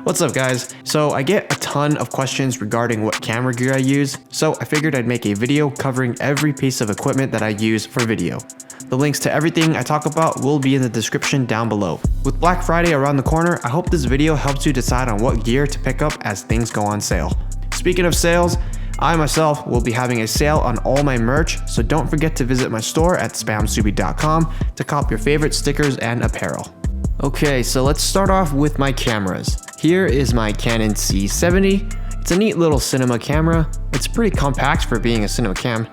What's up guys? So I get a ton of questions regarding what camera gear I use, so I figured I'd make a video covering every piece of equipment that I use for video. The links to everything I talk about will be in the description down below. With Black Friday around the corner, I hope this video helps you decide on what gear to pick up as things go on sale. Speaking of sales, I myself will be having a sale on all my merch, so don't forget to visit my store at spamsubi.com to cop your favorite stickers and apparel. Okay, so let's start off with my cameras. Here is my Canon C70. It's a neat little cinema camera. It's pretty compact for being a cinema cam.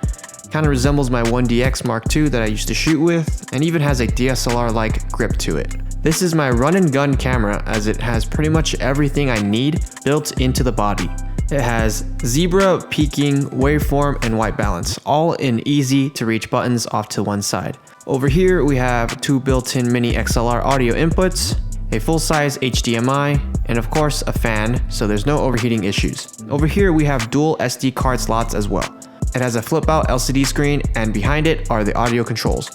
Kind of resembles my 1DX Mark II that I used to shoot with, and even has a DSLR-like grip to it. This is my run and gun camera, as it has pretty much everything I need built into the body. It has zebra, peaking, waveform, and white balance, all in easy to reach buttons off to one side. Over here we have two built-in mini XLR audio inputs, a full-size HDMI, and of course a fan, so there's no overheating issues. Over here we have dual SD card slots as well. It has a flip-out LCD screen, and behind it are the audio controls.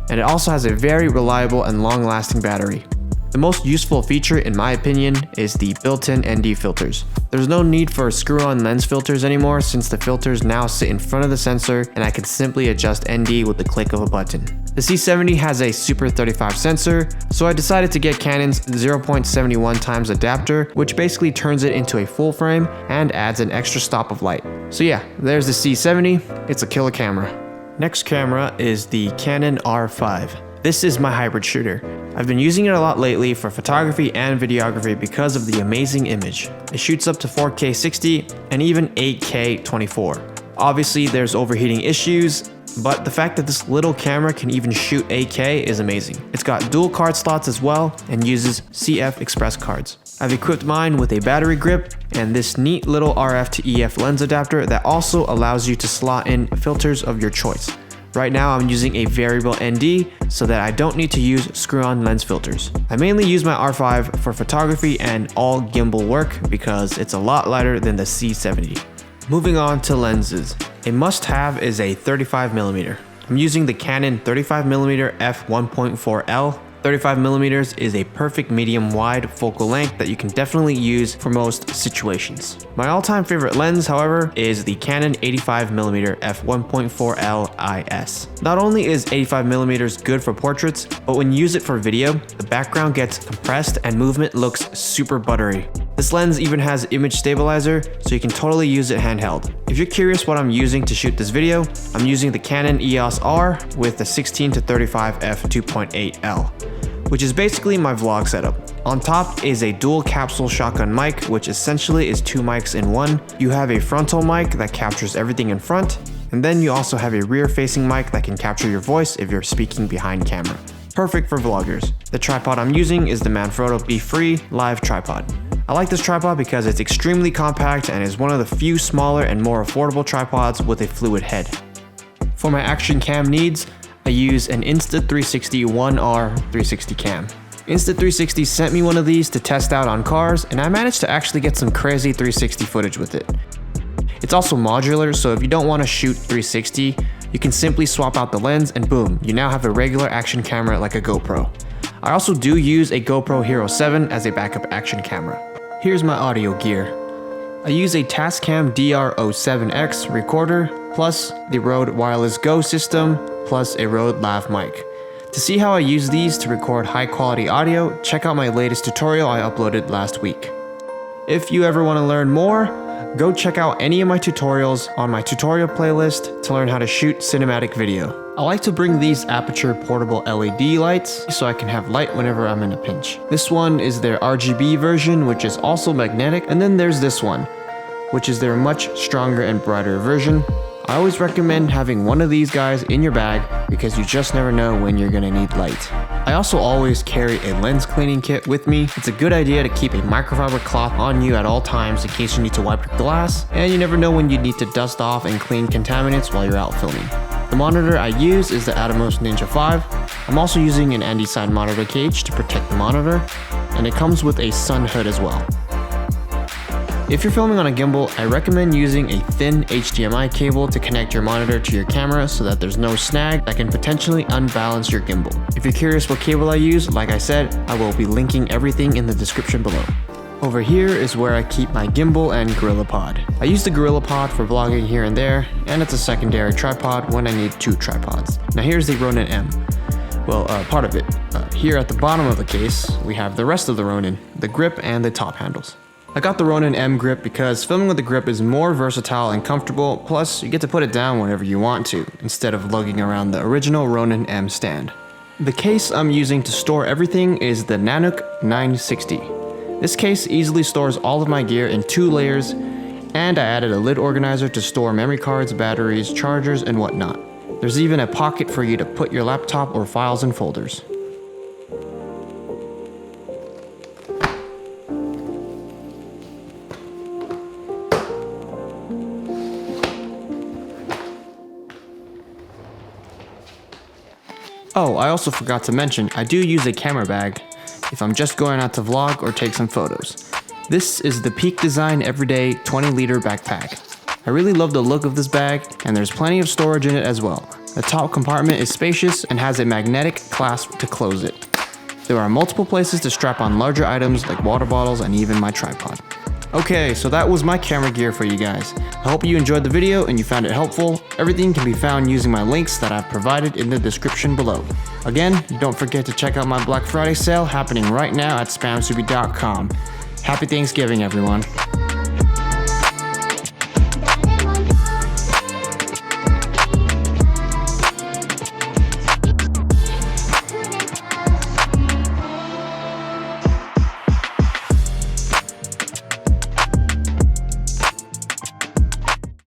And it also has a very reliable and long-lasting battery. The most useful feature, in my opinion, is the built-in ND filters. There's no need for screw-on lens filters anymore, since the filters now sit in front of the sensor and I can simply adjust ND with the click of a button. The C70 has a Super 35 sensor, so I decided to get Canon's 0.71x adapter, which basically turns it into a full frame and adds an extra stop of light. So yeah, there's the C70, it's a killer camera. Next camera is the Canon R5. This is my hybrid shooter. I've been using it a lot lately for photography and videography because of the amazing image. It shoots up to 4K 60 and even 8K 24. Obviously there's overheating issues, but the fact that this little camera can even shoot 8K is amazing. It's got dual card slots as well and uses CF Express cards. I've equipped mine with a battery grip and this neat little RF to EF lens adapter that also allows you to slot in filters of your choice. Right now I'm using a variable ND so that I don't need to use screw-on lens filters. I mainly use my R5 for photography and all gimbal work because it's a lot lighter than the C70. Moving on to lenses. A must-have is a 35mm. I'm using the Canon 35mm f1.4L. 35mm is a perfect medium-wide focal length that you can definitely use for most situations. My all-time favorite lens, however, is the Canon 85mm f1.4L IS. Not only is 85mm good for portraits, but when you use it for video, the background gets compressed and movement looks super buttery. This lens even has image stabilizer, so you can totally use it handheld. If you're curious what I'm using to shoot this video, I'm using the Canon EOS R with the 16-35 f2.8L. which is basically my vlog setup. On top is a dual capsule shotgun mic, which essentially is two mics in one. You have a frontal mic that captures everything in front, and then you also have a rear-facing mic that can capture your voice if you're speaking behind camera. Perfect for vloggers. The tripod I'm using is the Manfrotto Be-Free Live Tripod. I like this tripod because it's extremely compact and is one of the few smaller and more affordable tripods with a fluid head. For my action cam needs, I use an Insta360 1R 360 cam. Insta360 sent me one of these to test out on cars, and I managed to actually get some crazy 360 footage with it. It's also modular, so if you don't want to shoot 360, you can simply swap out the lens and boom, you now have a regular action camera like a GoPro. I also do use a GoPro HERO7 as a backup action camera. Here's my audio gear. I use a Tascam DR07X recorder, plus the Rode Wireless Go system, plus a Rode Lav mic. To see how I use these to record high quality audio, check out my latest tutorial I uploaded last week. If you ever want to learn more, go check out any of my tutorials on my tutorial playlist to learn how to shoot cinematic video. I like to bring these Aputure portable LED lights so I can have light whenever I'm in a pinch. This one is their RGB version, which is also magnetic, and then there's this one, which is their much stronger and brighter version. I always recommend having one of these guys in your bag because you just never know when you're gonna need light. I also always carry a lens cleaning kit with me. It's a good idea to keep a microfiber cloth on you at all times in case you need to wipe your glass, and you never know when you need to dust off and clean contaminants while you're out filming. The monitor I use is the Atomos Ninja 5. I'm also using an andesite monitor cage to protect the monitor, and it comes with a sun hood as well. If you're filming on a gimbal, I recommend using a thin HDMI cable to connect your monitor to your camera so that there's no snag that can potentially unbalance your gimbal. If you're curious what cable I use, like I said, I will be linking everything in the description below. Over here is where I keep my gimbal and Gorillapod. I use the Gorillapod for vlogging here and there, and it's a secondary tripod when I need 2 tripods. Now here's the Ronin-M. Well, part of it. Here at the bottom of the case, we have the rest of the Ronin, the grip and the top handles. I got the Ronin-M grip because filming with the grip is more versatile and comfortable, plus you get to put it down whenever you want to, instead of lugging around the original Ronin-M stand. The case I'm using to store everything is the Nanook 960. This case easily stores all of my gear in 2 layers, and I added a lid organizer to store memory cards, batteries, chargers, and whatnot. There's even a pocket for you to put your laptop or files in folders. Oh, I also forgot to mention, I do use a camera bag if I'm just going out to vlog or take some photos. This is the Peak Design Everyday 20-liter backpack. I really love the look of this bag, and there's plenty of storage in it as well. The top compartment is spacious and has a magnetic clasp to close it. There are multiple places to strap on larger items like water bottles and even my tripod. Okay, so that was my camera gear for you guys. I hope you enjoyed the video and you found it helpful. Everything can be found using my links that I've provided in the description below. Again, don't forget to check out my Black Friday sale happening right now at spamsubi.com. Happy Thanksgiving, everyone.